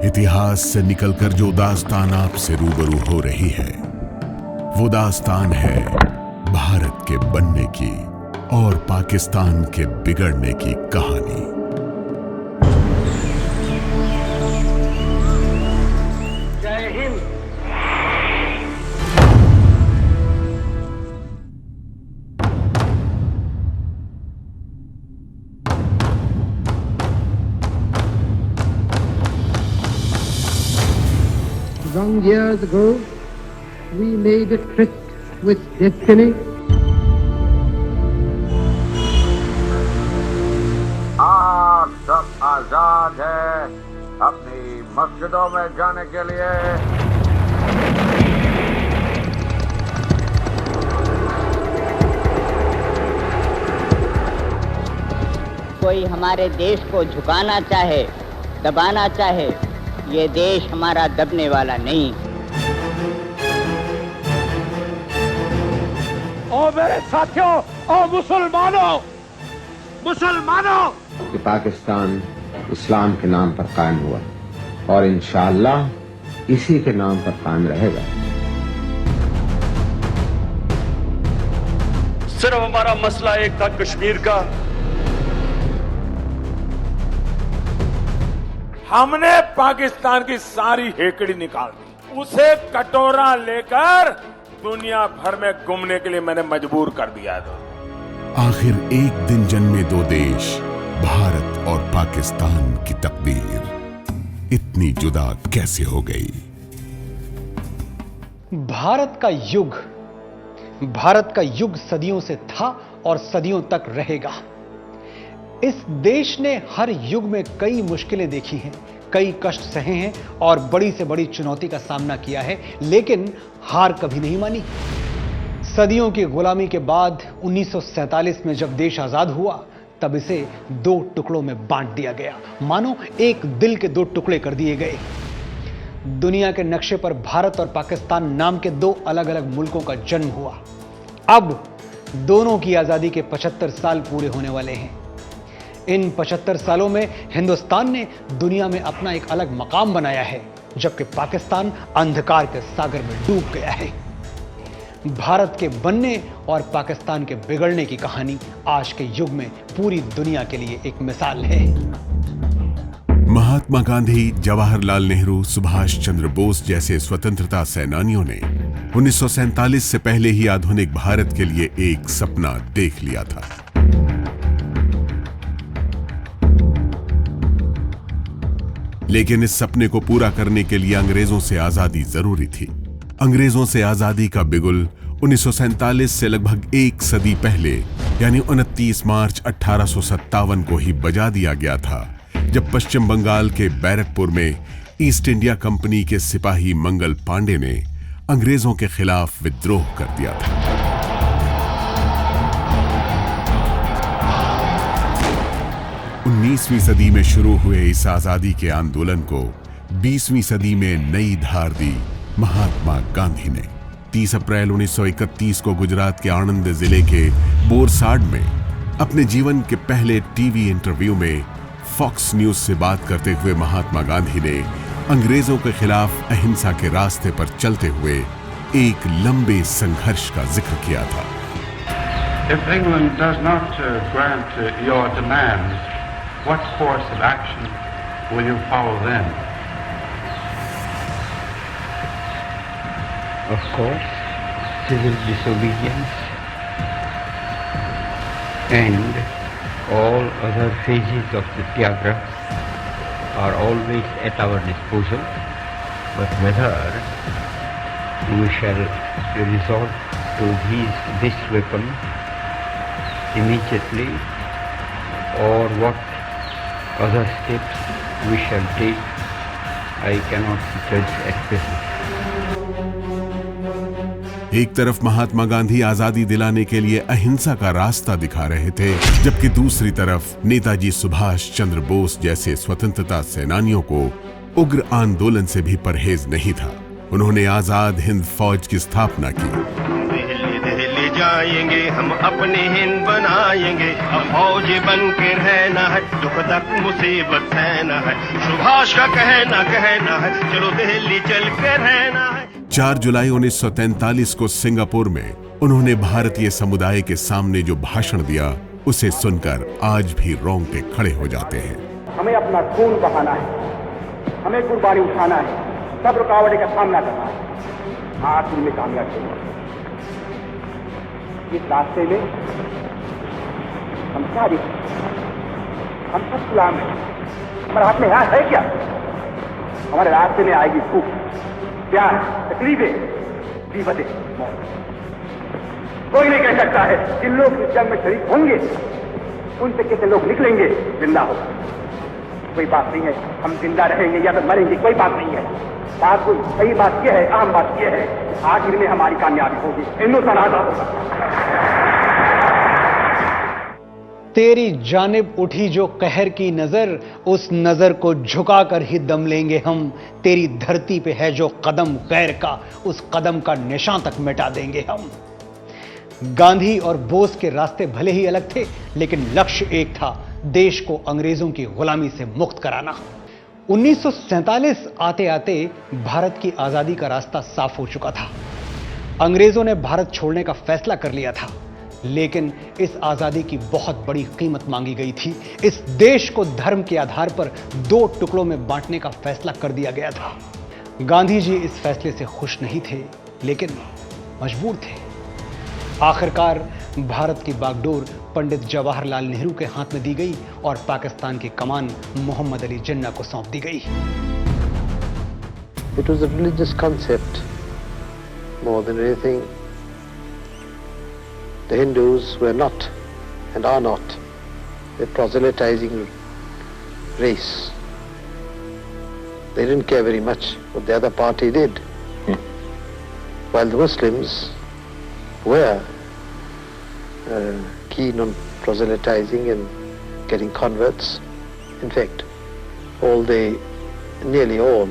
इतिहास से निकलकर जो दास्तान आपसे रूबरू हो रही है, वो दास्तान है भारत के बनने की और पाकिस्तान के बिगड़ने की कहानी। जय Hind. Long years ago, we made a tryst with destiny. आप सब आजाद हैं अपनी मस्जिदों में जाने के लिए। कोई हमारे देश को झुकाना चाहे, दबाना चाहे, ये देश हमारा दबने वाला नहीं। ओ मेरे साथियों, ओ मुसलमानों कि पाकिस्तान इस्लाम के नाम पर कायम हुआ और इंशाअल्लाह इसी के नाम पर कायम रहेगा। सिर्फ हमारा मसला एक था कश्मीर का। हमने पाकिस्तान की सारी हेकड़ी निकाल दी, उसे कटोरा लेकर दुनिया भर में घूमने के लिए मैंने मजबूर कर दिया था। आखिर एक दिन जन्मे दो देश, भारत और पाकिस्तान की तकदीर इतनी जुदा कैसे हो गई? भारत का युग सदियों से था और सदियों तक रहेगा। इस देश ने हर युग में कई मुश्किलें देखी हैं, कई कष्ट सहे हैं और बड़ी से बड़ी चुनौती का सामना किया है, लेकिन हार कभी नहीं मानी। सदियों की गुलामी के बाद 1947 में जब देश आजाद हुआ, तब इसे दो टुकड़ों में बांट दिया गया, मानो एक दिल के दो टुकड़े कर दिए गए। दुनिया के नक्शे पर भारत और पाकिस्तान नाम के दो अलग अलग मुल्कों का जन्म हुआ। अब दोनों की आजादी के 75 साल पूरे होने वाले हैं। इन 75 सालों में हिंदुस्तान ने दुनिया में अपना एक अलग मकाम बनाया है, जबकि पाकिस्तान अंधकार के सागर में डूब गया है। भारत के बनने और पाकिस्तान के बिगड़ने की कहानी आज के युग में पूरी दुनिया के लिए एक मिसाल है। महात्मा गांधी, जवाहरलाल नेहरू, सुभाष चंद्र बोस जैसे स्वतंत्रता सेनानियों ने 1947 से पहले ही आधुनिक भारत के लिए एक सपना देख लिया था। लेकिन इस सपने को पूरा करने के लिए अंग्रेजों से आजादी जरूरी थी। अंग्रेजों से आजादी का बिगुल 1947 से लगभग एक सदी पहले, यानी 29 मार्च 1857 को ही बजा दिया गया था, जब पश्चिम बंगाल के बैरकपुर में ईस्ट इंडिया कंपनी के सिपाही मंगल पांडे ने अंग्रेजों के खिलाफ विद्रोह कर दिया था। उन्नीसवीं सदी में शुरू हुए इस आजादी के आंदोलन को 20वीं सदी में नई धार दी महात्मा गांधी ने। 30 अप्रैल 1931 को गुजरात के आणंद जिले के बोरसाड में अपने जीवन के पहले टीवी इंटरव्यू में फॉक्स न्यूज से बात करते हुए महात्मा गांधी ने अंग्रेजों के खिलाफ अहिंसा के रास्ते पर चलते हुए एक लंबे संघर्ष का जिक्र किया था। If England does not grant your demands, what course of action will you follow then? Of course, civil disobedience and all other phases of the Satyagraha are always at our disposal, but whether we shall resort to this weapon immediately or what other steps we shall take, I cannot judge at present. एक तरफ महात्मा गांधी आजादी दिलाने के लिए अहिंसा का रास्ता दिखा रहे थे, जबकि दूसरी तरफ नेताजी सुभाष चंद्र बोस जैसे स्वतंत्रता सेनानियों को उग्र आंदोलन से भी परहेज नहीं था। उन्होंने आजाद हिंद फौज की स्थापना की। दिल्ली दिल्ली जाएंगे, हम अपनी हिंद बनाएंगे। अब फौज बन के रहना है, दुख तक मुसीबत सहना है। सुभाष का कहना है, चलो दिल्ली चल के रहना है। 4 जुलाई 1943 को सिंगापुर में उन्होंने भारतीय समुदाय के सामने जो भाषण दिया, उसे सुनकर आज भी रोंगटे खड़े हो जाते हैं। हमें अपना खून बहाना है, हमें कुर्बानी उठाना है, सब रुकावटें का सामना करना है, आखिर में कामयाब होना। इस रास्ते में हम क्या देखें? हम सब गुलाम हैं। हमारे हाथ में है क्या? हमारे रास्ते में आएगी भूख, प्यार, तकलीफें, विपदें, मौत। कोई नहीं कह सकता है कि लोग इस जंग में शरीक होंगे, उनसे कितने लोग निकलेंगे जिंदा होगा। कोई बात नहीं है, हम जिंदा रहेंगे या तो मरेंगे, कोई बात नहीं है। बात कोई सही बात यह है, आम बात यह है, आखिर में हमारी कामयाबी होगी, हिंदुस्तान आजाद होगा। तेरी जानिब उठी जो कहर की नजर, उस नजर को झुकाकर ही दम लेंगे हम। तेरी धरती पे है जो कदम गैर का, उस कदम का निशान तक मिटा देंगे हम। गांधी और बोस के रास्ते भले ही अलग थे, लेकिन लक्ष्य एक था, देश को अंग्रेजों की गुलामी से मुक्त कराना। 1947 आते आते भारत की आजादी का रास्ता साफ हो चुका था। अंग्रेजों ने भारत छोड़ने का फैसला कर लिया था, लेकिन इस आजादी की बहुत बड़ी कीमत मांगी गई थी। इस देश को धर्म के आधार पर 2 टुकड़ों में बांटने का फैसला कर दिया गया था। गांधी जी इस फैसले से खुश नहीं थे, लेकिन मजबूर थे। आखिरकार भारत की बागडोर पंडित जवाहरलाल नेहरू के हाथ में दी गई और पाकिस्तान की कमान मोहम्मद अली जिन्ना को सौंप दी गई। It was a religious concept more than anything. The Hindus were not and are not a proselytizing race. They didn't care very much what the other party did. While the Muslims were keen on proselytizing and getting converts. In fact, nearly all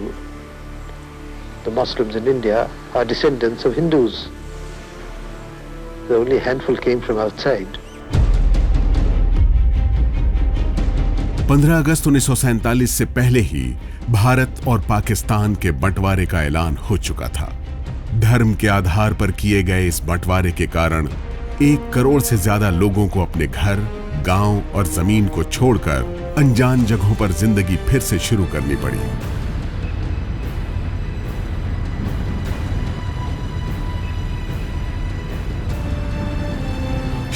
the Muslims in India are descendants of Hindus. The only handful came from outside. 15 अगस्त 1947 से पहले ही भारत और पाकिस्तान के बंटवारे का ऐलान हो चुका था। धर्म के आधार पर किए गए इस बंटवारे के कारण 1 करोड़ से ज्यादा लोगों को अपने घर, गांव और जमीन को छोड़कर अनजान जगहों पर जिंदगी फिर से शुरू करनी पड़ी।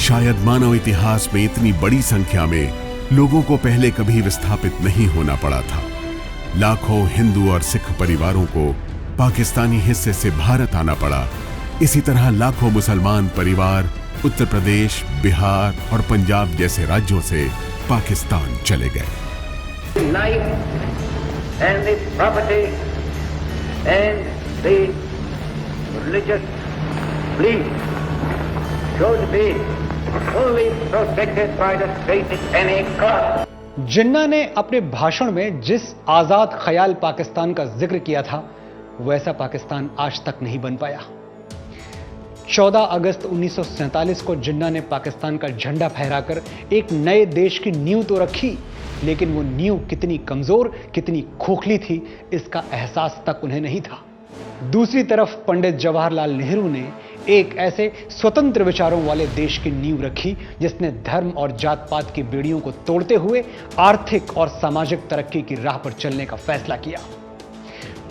शायद मानव इतिहास में इतनी बड़ी संख्या में लोगों को पहले कभी विस्थापित नहीं होना पड़ा था। लाखों हिंदू और सिख परिवारों को पाकिस्तानी हिस्से से भारत आना पड़ा। इसी तरह लाखों मुसलमान परिवार उत्तर प्रदेश, बिहार और पंजाब जैसे राज्यों से पाकिस्तान चले गए। Life and the property and the religious belief should be fully protected by the state at any cost. जिन्ना ने अपने भाषण में जिस आजाद ख्याल पाकिस्तान का जिक्र किया था, वैसा पाकिस्तान आज तक नहीं बन पाया। 14 अगस्त 1947 को जिन्ना ने पाकिस्तान का झंडा फहराकर एक नए देश की नींव तो रखी, लेकिन वो नींव कितनी कमजोर, कितनी खोखली थी, इसका एहसास तक उन्हें नहीं था। दूसरी तरफ पंडित जवाहरलाल नेहरू ने एक ऐसे स्वतंत्र विचारों वाले देश की नींव रखी जिसने धर्म और जात पात की बेड़ियों को तोड़ते हुए आर्थिक और सामाजिक तरक्की की राह पर चलने का फैसला किया।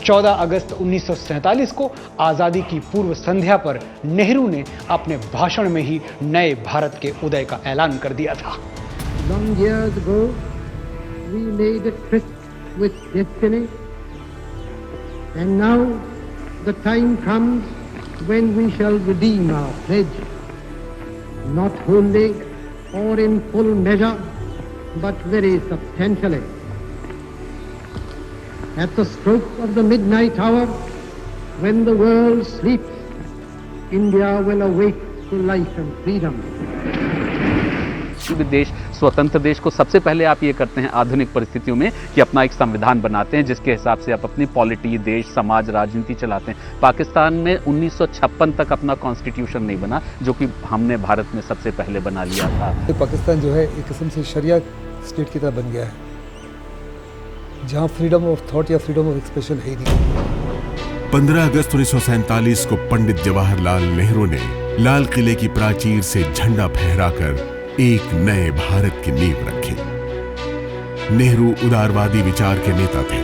14 अगस्त 1947 को आजादी की पूर्व संध्या पर नेहरू ने अपने भाषण में ही नए भारत के उदय का ऐलान कर दिया था। Long years ago, we made a tryst with destiny, and now the time comes when we shall redeem our pledge, not wholly or in full measure, but very substantially. At the stroke of the midnight hour, when the world sleeps, India will awake to life and freedom. विदेश स्वतंत्र देश को सबसे पहले आप ये करते हैं आधुनिक परिस्थितियों में कि अपना एक संविधान बनाते हैं जिसके हिसाब से आप अपनी पॉलिटी, देश, समाज, राजनीति चलाते हैं। पाकिस्तान में 1956 तक अपना कॉन्स्टिट्यूशन नहीं बना, जो कि हमने भारत में सबसे पहले बना लिया था। पाकिस्तान जो है एक किस्म से शरिया स्टेट की तरह बन गया है, जहां फ्रीडम ऑफ थॉट या फ्रीडम ऑफ एक्सप्रेशन है ही नहीं। 15 अगस्त 1947 को पंडित जवाहरलाल नेहरू ने लाल किले की प्राचीर से झंडा फहराकर एक नए भारत की नींव रखी। नेहरू उदारवादी विचार के नेता थे।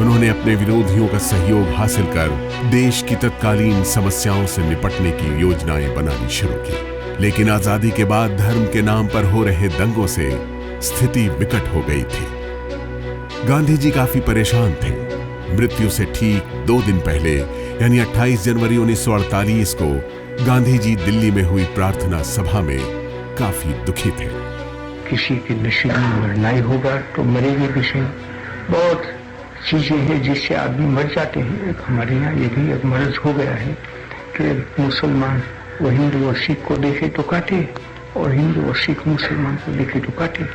उन्होंने अपने विरोधियों का सहयोग हासिल कर देश की तत्कालीन समस्याओं से निपटने की योजनाएं बनानी शुरू की। लेकिन आजादी के बाद धर्म के नाम पर हो रहे दंगों से स्थिति विकट हो गई थी। गांधी जी काफी परेशान थे। मृत्यु से ठीक 2 दिन पहले यानी 28 जनवरी 1948 को गांधी जी दिल्ली में हुई प्रार्थना सभा में काफी दुखी थे। किसी के नसीब में मरना ही होगा तो मरेंगे भी सही। बहुत चीजें हैं जिससे आदमी मर जाते हैं। एक हमारे यहाँ ये भी एक मर्ज हो गया है कि मुसलमान वो हिंदू और सिख को देखे तो काटे और हिंदू और सिख मुसलमान को देखे तो काटे।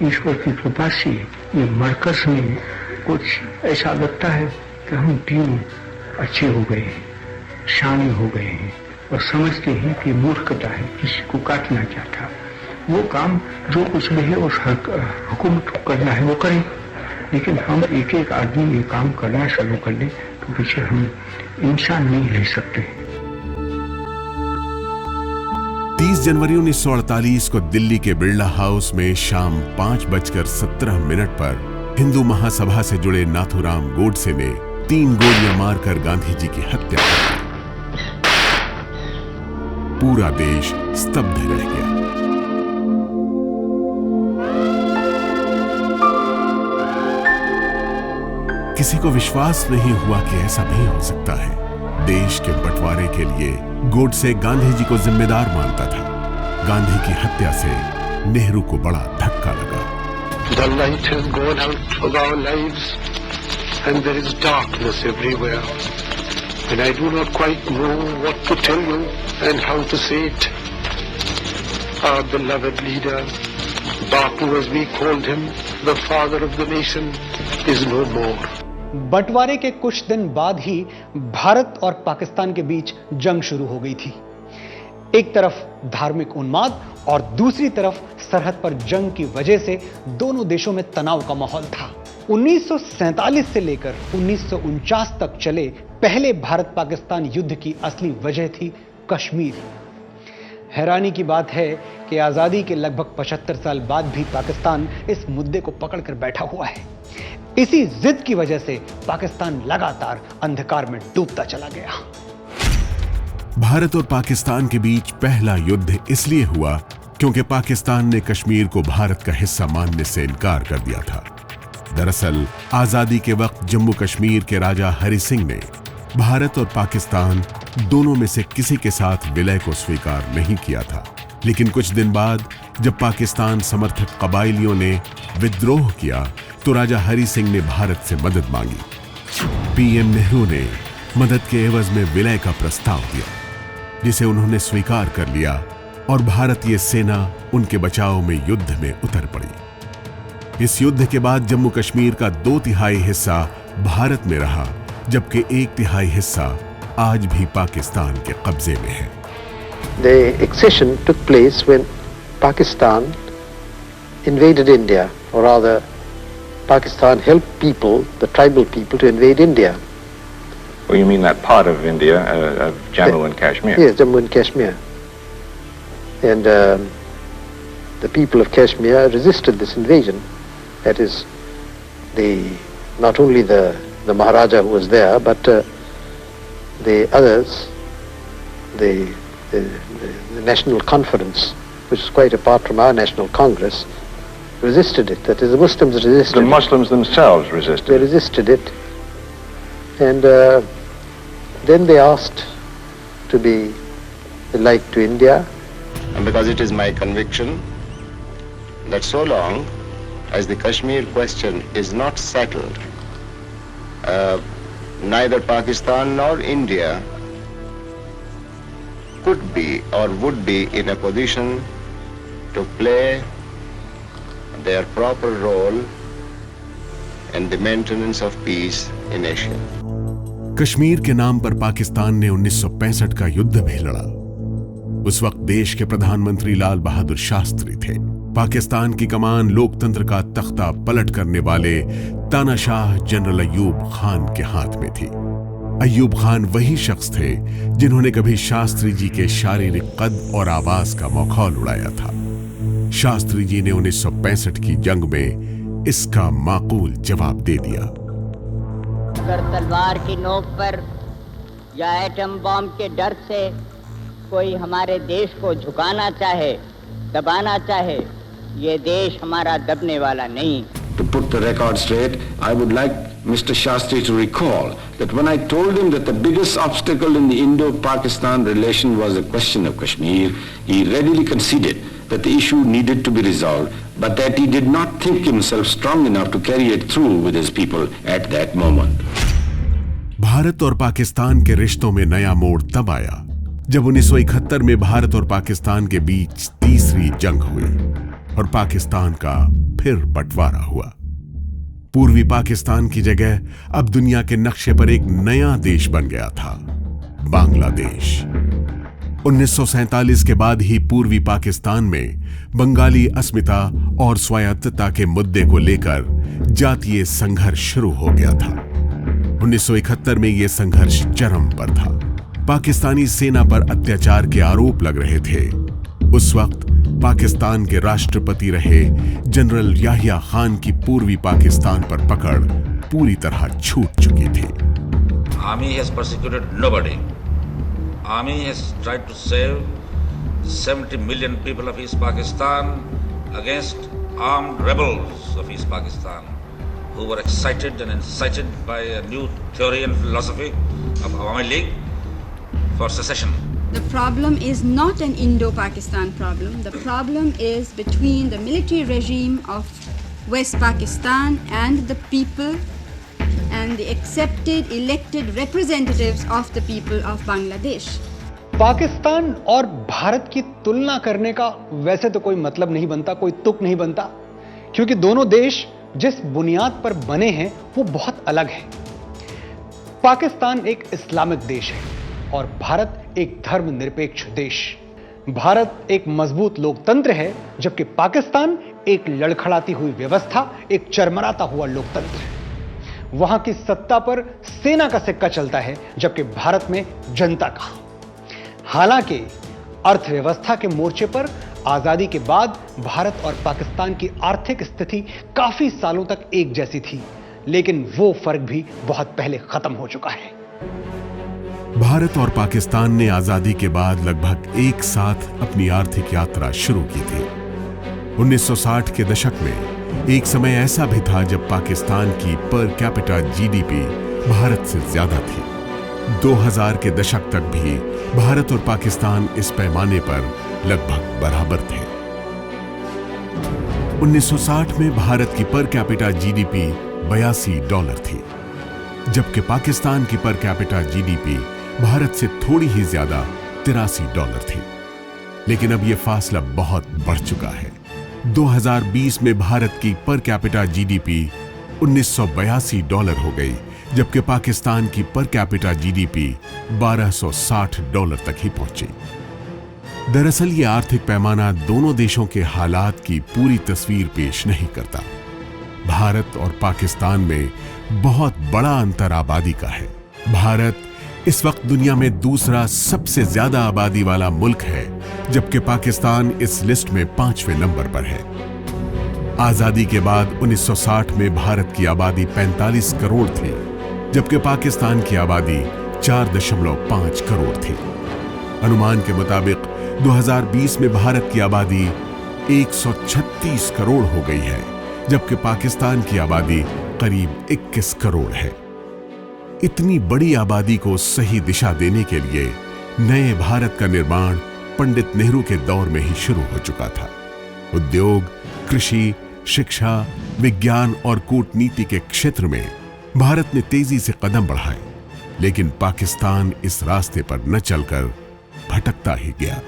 ईश्वर की कृपा से ये मरकज में कुछ ऐसा लगता है कि हम तीनों अच्छे हो गए हैं, शानी हो गए हैं और समझते हैं कि मूर्खता है, किसी को काटना चाहता। वो काम जो कुछ भी है उस हुकूमत को करना है वो करें, लेकिन हम एक एक आदमी ये काम करना शुरू कर ले तो पीछे हम इंसान नहीं रह सकते। 30 जनवरी 1948 को दिल्ली के बिरला हाउस में शाम 5:17 पर हिंदू महासभा से जुड़े नाथूराम गोडसे ने 3 गोलियां मारकर गांधी जी की हत्या कर दी। पूरा देश स्तब्ध रह गया। किसी को विश्वास नहीं हुआ कि ऐसा भी हो सकता है। देश के बंटवारे के लिए गोडसे गांधी जी को जिम्मेदार मानता था। गांधी की हत्या से नेहरू को बड़ा धक्का लगा। The light has gone out of our lives and there is darkness everywhere. And I do not quite know what to tell you and how to say it. Our beloved leader, Bapu as we called him, the father of the nation, is no more. बंटवारे के कुछ दिन बाद ही भारत और पाकिस्तान के बीच जंग शुरू हो गई थी। एक तरफ धार्मिक उन्माद और दूसरी तरफ सरहद पर जंग की वजह से दोनों देशों में तनाव का माहौल था। 1947 से लेकर 1949 तक चले पहले भारत पाकिस्तान युद्ध की असली वजह थी कश्मीर। हैरानी की बात है कि आजादी के लगभग 75 साल बाद भी पाकिस्तान इस मुद्दे को पकड़कर बैठा हुआ है। इसी जिद की वजह से पाकिस्तान लगातार अंधकार में डूबता चला गया। भारत और पाकिस्तान के बीच पहला युद्ध इसलिए हुआ क्योंकि पाकिस्तान ने कश्मीर को भारत का हिस्सा मानने से इनकार कर दिया था। दरअसल आजादी के वक्त जम्मू कश्मीर के राजा हरि सिंह ने भारत और पाकिस्तान दोनों में से किसी के साथ विलय को स्वीकार नहीं किया था। लेकिन कुछ दिन बाद जब पाकिस्तान समर्थक कबायलियों ने विद्रोह किया तो राजा हरि सिंह ने भारत से मदद मांगी। पीएम नेहरू ने मदद के एवज में विलय का प्रस्ताव दिया, जिसे उन्होंने स्वीकार कर लिया और भारतीय सेना उनके बचाव में युद्ध में उतर पड़ी। इस युद्ध के बाद जम्मू कश्मीर का 2/3 हिस्सा भारत में रहा, जबकि 1/3 हिस्सा आज भी पाकिस्तान के कब्जे में है। The accession took place when Pakistan invaded India, or rather Pakistan helped people, the tribal people, to invade India. Well, you mean that part of India, Jammu and Kashmir? Yes, Jammu and Kashmir. And the people of Kashmir resisted this invasion. That is, not only the Maharaja who was there, but the others, the National Conference, which is quite apart from our National Congress, resisted it. That is, the Muslims resisted it. The Muslims themselves resisted it. They resisted it. And then they asked to be like to India. And because it is my conviction that so long as the Kashmir question is not settled, neither Pakistan nor India could be or would be in a position to play their proper role in the maintenance of peace in Asia. Kashmir के नाम पर पाकिस्तान ने 1965 का युद्ध भी लड़ा। उस वक्त देश के प्रधानमंत्री लाल बहादुर शास्त्री थे। पाकिस्तान की कमान लोकतंत्र का तख्ता पलट करने वाले तानाशाह जनरल अय्यूब खान के हाथ में थी। अय्यूब खान वही शख्स थे जिन्होंने कभी शास्त्री जी के शारीरिक कद और आवाज का मखौल उड़ाया था। शास्त्री जी ने 1965 की जंग में इसका माकूल जवाब दे दिया। अगर तलवार की नोक पर या एटम बॉम्ब के डर से कोई हमारे देश को झुकाना चाहे, दबाना चाहे, ये देश हमारा दबने वाला नहीं। To put the record straight, I would like Mr. Shastri to recall that when I told him that the biggest obstacle in the Indo-Pakistan relation was the question of Kashmir, he readily conceded that the issue needed to be resolved, but that he did not think himself strong enough to carry it through with his people at that moment. Bharat और पाकिस्तान के रिश्तों में नया मोड़ तब आया जब 1971 में भारत और पाकिस्तान के बीच तीसरी जंग हुई और पाकिस्तान का फिर बंटवारा हुआ। पूर्वी पाकिस्तान की जगह अब दुनिया के नक्शे पर एक नया देश बन गया था, बांग्लादेश। 1947 के बाद ही पूर्वी पाकिस्तान में बंगाली अस्मिता और स्वायत्तता के मुद्दे को लेकर जातीय संघर्ष शुरू हो गया था। 1971 में यह संघर्ष चरम पर था। पाकिस्तानी सेना पर अत्याचार के आरोप लग रहे थे। उस वक्त पाकिस्तान के राष्ट्रपति रहे जनरल याहिया खान की पूर्वी पाकिस्तान पर पकड़ पूरी तरह छूट चुकी थी। Army has persecuted nobody. Army has tried to save 70 million people of East Pakistan against armed rebels of East Pakistan who were excited and incited by a new theory and philosophy of Awami League for secession. The problem is not an Indo-Pakistan problem. The problem is between the military regime of West Pakistan and the people and the accepted elected representatives of the people of Bangladesh. Pakistan और भारत की तुलना करने का वैसे तो कोई मतलब नहीं बनता, कोई तुक नहीं बनता, क्योंकि दोनों देश जिस बुनियाद पर बने हैं वो बहुत अलग है। पाकिस्तान एक इस्लामिक देश है और भारत एक धर्मनिरपेक्ष देश। भारत एक मजबूत लोकतंत्र है, जबकि पाकिस्तान एक लड़खड़ाती हुई व्यवस्था, एक चरमराता हुआ लोकतंत्र है। वहां की सत्ता पर सेना का सिक्का चलता है, जबकि भारत में जनता का। हालांकि अर्थव्यवस्था के मोर्चे पर आजादी के बाद भारत और पाकिस्तान की आर्थिक स्थिति काफी सालों तक एक जैसी थी, लेकिन वो फर्क भी बहुत पहले खत्म हो चुका है। भारत और पाकिस्तान ने आजादी के बाद लगभग एक साथ अपनी आर्थिक यात्रा शुरू की थी। 1960 के दशक में एक समय ऐसा भी था जब पाकिस्तान की पर कैपिटा जीडीपी भारत से ज्यादा थी। 2000 के दशक तक भी भारत और पाकिस्तान इस पैमाने पर लगभग बराबर थे। 1960 में भारत की पर कैपिटा जीडीपी $82 थी, जबकि पाकिस्तान की पर कैपिटा जीडीपी भारत से थोड़ी ही ज्यादा $83 थी। लेकिन अब यह फासला बहुत बढ़ चुका है। 2020 में भारत की पर कैपिटा जीडीपी $1982 हो गई, जबकि पाकिस्तान की पर कैपिटा जीडीपी $1260 तक ही पहुंची। दरअसल यह आर्थिक पैमाना दोनों देशों के हालात की पूरी तस्वीर पेश नहीं करता। भारत और पाकिस्तान में बहुत बड़ा अंतर आबादी का है। भारत इस वक्त दुनिया में दूसरा सबसे ज्यादा आबादी वाला मुल्क है, जबकि पाकिस्तान इस लिस्ट में 5वें नंबर पर है। आजादी के बाद 1960 में भारत की आबादी 45 करोड़ थी, जबकि पाकिस्तान की आबादी 4.5 करोड़ थी। अनुमान के मुताबिक 2020 में भारत की आबादी 136 करोड़ हो गई है, जबकि पाकिस्तान की आबादी करीब 21 करोड़ है। इतनी बड़ी आबादी को सही दिशा देने के लिए नए भारत का निर्माण पंडित नेहरू के दौर में ही शुरू हो चुका था। उद्योग, कृषि, शिक्षा, विज्ञान और कूटनीति के क्षेत्र में भारत ने तेजी से कदम बढ़ाए, लेकिन पाकिस्तान इस रास्ते पर न चलकर भटकता ही गया।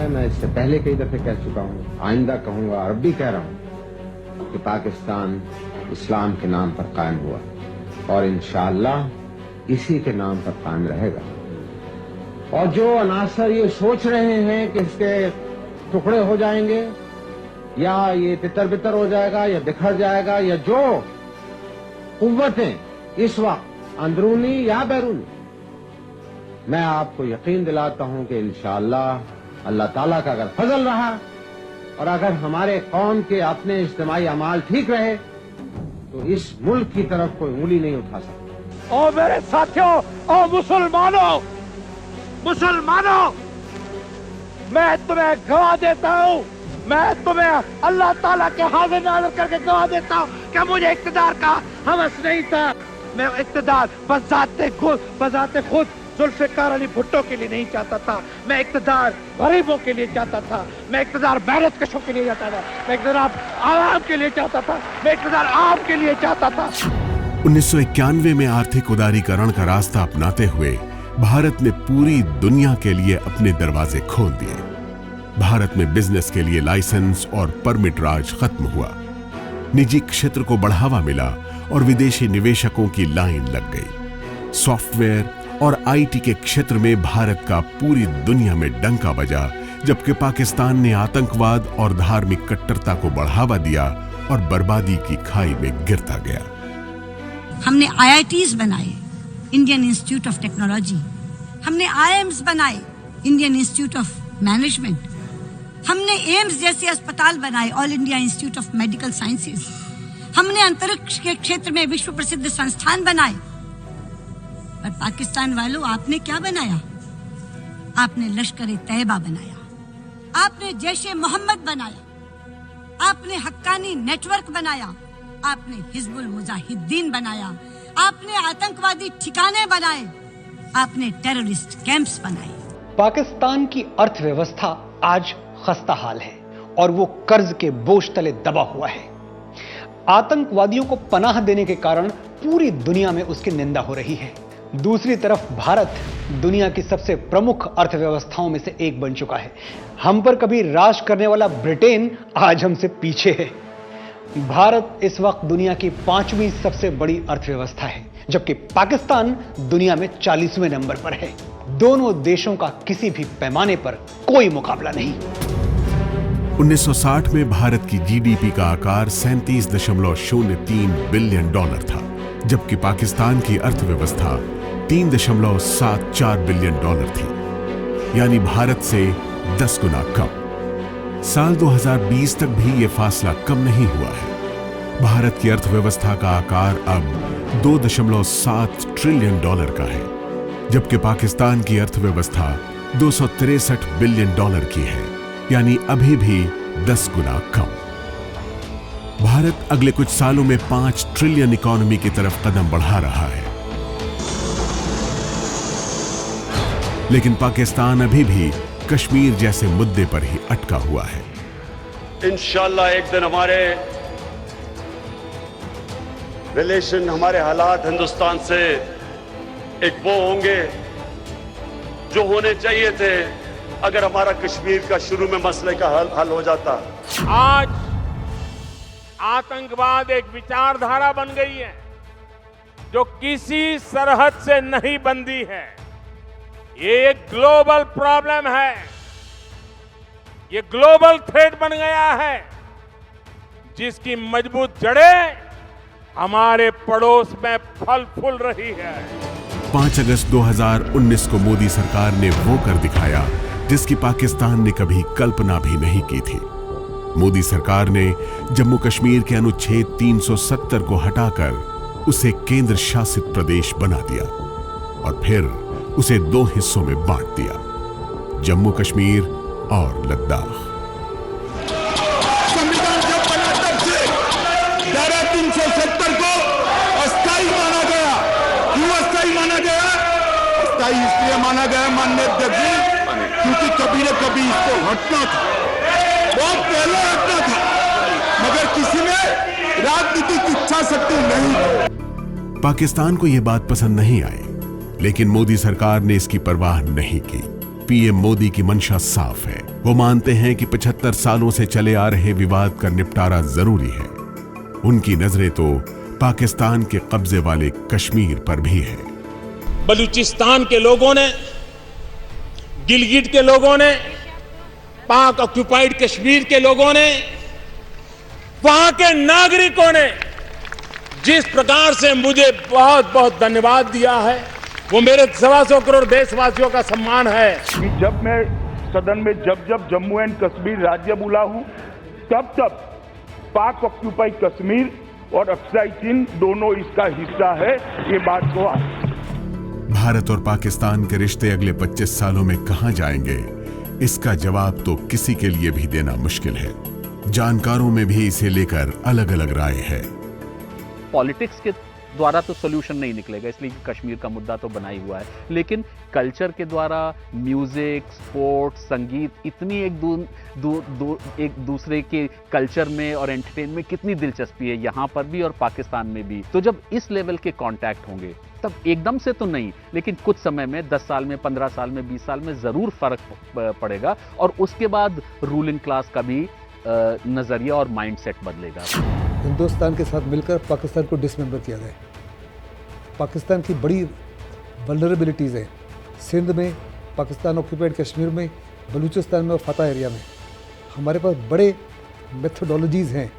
मैं इससे पहले कई दफे कह चुका हूँ, आइंदा कहूंगा और अब भी कह रहा हूँ कि पाकिस्तान इस्लाम के नाम पर कायम हुआ और इंशाअल्लाह इसी के नाम पर कायम रहेगा। और जो अनासर ये सोच रहे हैं कि इसके टुकड़े हो जाएंगे या ये तितर बितर हो जाएगा या बिखर जाएगा, या जो कुव्वतें इस वक्त अंदरूनी या बैरूनी, मैं आपको यकीन दिलाता हूं कि इंशाअल्लाह अल्लाह ताला का अगर फजल रहा और अगर हमारे कौम के अपने इज्तिमाई अमाल ठीक रहे तो इस मुल्क की तरफ कोई उंगली नहीं उठा सकता। और मेरे साथियों और मुसलमानों, मैं तुम्हें गवाह देता हूं, मैं तुम्हें अल्लाह ताला के हाजिर नाज़िर करके गवाह देता हूं कि मुझे इक़्तिदार का हवस नहीं था। मैं इक़्तिदार बज़ाते खुद जुल्फ़िकार अली भुट्टो के लिए नहीं चाहता था। मैं इक़्तिदार गरीबों के लिए चाहता था, मैं इक़्तिदार मेहनतकशों के लिए चाहता था, मैं इक़्तिदार आवाम के लिए चाहता था, मैं इक़्तिदार आपके लिए चाहता था। 1991 में आर्थिक उदारीकरण का रास्ता अपनाते हुए भारत ने पूरी दुनिया के लिए अपने दरवाजे खोल दिए। भारत में बिजनेस के लिए लाइसेंस और परमिट राज खत्म हुआ, निजी क्षेत्र को बढ़ावा मिला और विदेशी निवेशकों की लाइन लग गई। सॉफ्टवेयर और आईटी के क्षेत्र में भारत का पूरी दुनिया में डंका बजा, जबकि पाकिस्तान ने आतंकवाद और धार्मिक कट्टरता को बढ़ावा दिया और बर्बादी की खाई में गिरता गया। हमने IITs बनाए, इंडियन इंस्टीट्यूट ऑफ टेक्नोलॉजी, हमने IIMs बनाए, इंडियन इंस्टीट्यूट ऑफ मैनेजमेंट, हमने एम्स जैसे अस्पताल बनाए, all India institute of medical sciences, हमने अंतरिक्ष के क्षेत्र में विश्व प्रसिद्ध संस्थान बनाए। पर पाकिस्तान वालों, आपने क्या बनाया? आपने लश्कर तैयबा बनाया, आपने जैशे मोहम्मद बनाया, आपने हक्कानी नेटवर्क बनाया, आपने हिजबुल मुजाहिदीन बनाया, आपने आतंकवादी ठिकाने बनाए, आपने टेररिस्ट कैंप्स बनाए। पाकिस्तान की अर्थव्यवस्था आज खस्ता हाल है और वो कर्ज के बोझ तले दबा हुआ है। आतंकवादियों को पनाह देने के कारण पूरी दुनिया में उसकी निंदा हो रही है। दूसरी तरफ भारत दुनिया की सबसे प्रमुख अर्थव्यवस्थाओं में से एक बन चुका है। हम पर कभी राज करने वाला ब्रिटेन आज हमसे पीछे है। भारत इस वक्त दुनिया की 5वीं सबसे बड़ी अर्थव्यवस्था है, जबकि पाकिस्तान दुनिया में 40वें नंबर पर है। दोनों देशों का किसी भी पैमाने पर कोई मुकाबला नहीं। 1960 में भारत की जीडीपी का आकार 37.03 बिलियन डॉलर था, जबकि पाकिस्तान की अर्थव्यवस्था 3.74 बिलियन डॉलर थी, यानी भारत से 10 गुना कम। साल 2020 तक भी यह फासला कम नहीं हुआ है। भारत की अर्थव्यवस्था का आकार अब 2.7 ट्रिलियन डॉलर का है, जबकि पाकिस्तान की अर्थव्यवस्था 263 बिलियन डॉलर की है, यानी अभी भी 10 गुना कम। भारत अगले कुछ सालों में 5 ट्रिलियन इकोनॉमी की तरफ कदम बढ़ा रहा है, लेकिन पाकिस्तान अभी भी कश्मीर जैसे मुद्दे पर ही अटका हुआ है। इंशाल्लाह एक दिन हमारे रिलेशन, हमारे हालात हिंदुस्तान से एक वो होंगे जो होने चाहिए थे अगर हमारा कश्मीर का शुरू में मसले का हल हो जाता। आज आतंकवाद एक विचारधारा बन गई है जो किसी सरहद से नहीं बंधी है। ये एक ग्लोबल प्रॉब्लम है, ये ग्लोबल थ्रेट बन गया है, जिसकी मजबूत जड़ें हमारे पड़ोस में फल फूल रही है। 5 अगस्त 2019 को मोदी सरकार ने वो कर दिखाया जिसकी पाकिस्तान ने कभी कल्पना भी नहीं की थी। मोदी सरकार ने जम्मू कश्मीर के अनुच्छेद 370 को हटाकर उसे केंद्र शासित प्रदेश बना दिया और फिर उसे 2 हिस्सों में बांट दिया, जम्मू कश्मीर और लद्दाख। संविधान जब बना तब से धारा 370 को अस्थायी माना गया। क्यों अस्थायी माना गया? अस्थायी इसलिए माना गया माननीय अध्यक्ष जी, क्योंकि कभी न कभी इसको हटना था, बहुत पहले हटना था, मगर किसी में राजनीतिक इच्छा शक्ति नहीं। पाकिस्तान को यह बात पसंद नहीं आई, लेकिन मोदी सरकार ने इसकी परवाह नहीं की। पीएम मोदी की मंशा साफ है। वो मानते हैं कि 75 सालों से चले आ रहे विवाद का निपटारा जरूरी है। उनकी नजरें तो पाकिस्तान के कब्जे वाले कश्मीर पर भी है। बलूचिस्तान के लोगों ने, गिलगिट के लोगों ने, पाक ऑक्युपाइड कश्मीर के लोगों ने, वहां के नागरिकों ने जिस प्रकार से मुझे बहुत बहुत धन्यवाद दिया है, वो मेरे 125 करोड़ देशवासियों का सम्मान है। कि जब मैं सदन में जब जम्मू एंड कश्मीर राज्य बोला हूं, तब पाक ऑक्युपाइड कश्मीर और अक्साई चीन दोनों इसका हिस्सा है, ये बात को भारत और पाकिस्तान के रिश्ते अगले 25 सालों में कहां जाएंगे, इसका जवाब तो किसी के लिए भी देना मुश्किल है। जानकारों में भी इसे लेकर अलग अलग राय है। पॉलिटिक्स के द्वारा तो सोल्यूशन नहीं निकलेगा, इसलिए कश्मीर का मुद्दा तो बना ही हुआ है, लेकिन कल्चर के द्वारा म्यूजिक, स्पोर्ट्स, संगीत इतनी एक दूसरे के कल्चर में और एंटरटेनमेंट में कितनी दिलचस्पी है यहाँ पर भी और पाकिस्तान में भी। तो जब इस लेवल के कांटेक्ट होंगे तब एकदम से तो नहीं, लेकिन कुछ समय में 10 साल में, 15 साल में, 20 साल में जरूर फर्क पड़ेगा और उसके बाद रूलिंग क्लास का भी नजरिया और माइंडसेट बदलेगा। हिंदुस्तान के साथ मिलकर पाकिस्तान को डिसमेंबर किया गया। पाकिस्तान की बड़ी वल्नरेबिलिटीज़ हैं सिंध में, पाकिस्तान ऑक्यूपाइड कश्मीर में, बलूचिस्तान में और फतह एरिया में। हमारे पास बड़े मेथोडोलॉजीज़ हैं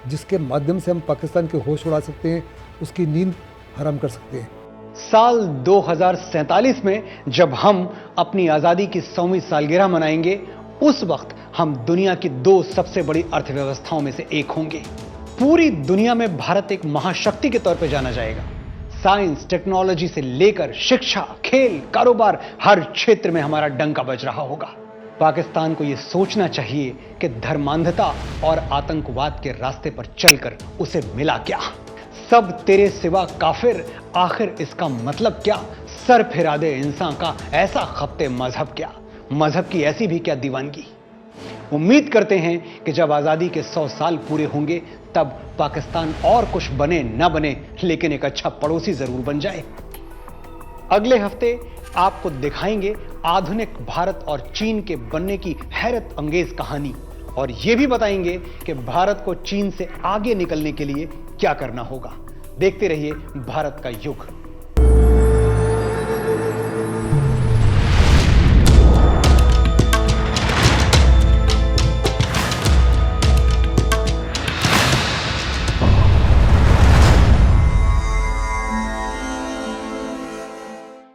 जिसके माध्यम से हम पाकिस्तान के होश उड़ा सकते हैं, उसकी नींद हराम कर सकते हैं। साल 2047 में जब हम अपनी आज़ादी की 100वीं सालगिरह मनाएंगे, उस वक्त हम दुनिया की 2 सबसे बड़ी अर्थव्यवस्थाओं में से एक होंगे। पूरी दुनिया में भारत एक महाशक्ति के तौर पर जाना जाएगा। साइंस, टेक्नोलॉजी से लेकर शिक्षा, खेल, कारोबार, हर क्षेत्र में हमारा डंका बज रहा होगा। पाकिस्तान को यह सोचना चाहिए कि धर्मांधता और आतंकवाद के रास्ते पर चलकर उसे मिला क्या। सब तेरे सिवा काफिर, आखिर इसका मतलब क्या। सर फिरा दे इंसान का ऐसा खप्ते मजहब क्या, मजहब की ऐसी भी क्या दीवानगी। उम्मीद करते हैं कि जब आजादी के 100 साल पूरे होंगे तब पाकिस्तान और कुछ बने ना बने, लेकिन एक अच्छा पड़ोसी जरूर बन जाए। अगले हफ्ते आपको दिखाएंगे आधुनिक भारत और चीन के बनने की हैरत अंगेज कहानी, और यह भी बताएंगे कि भारत को चीन से आगे निकलने के लिए क्या करना होगा। देखते रहिए भारत का युग।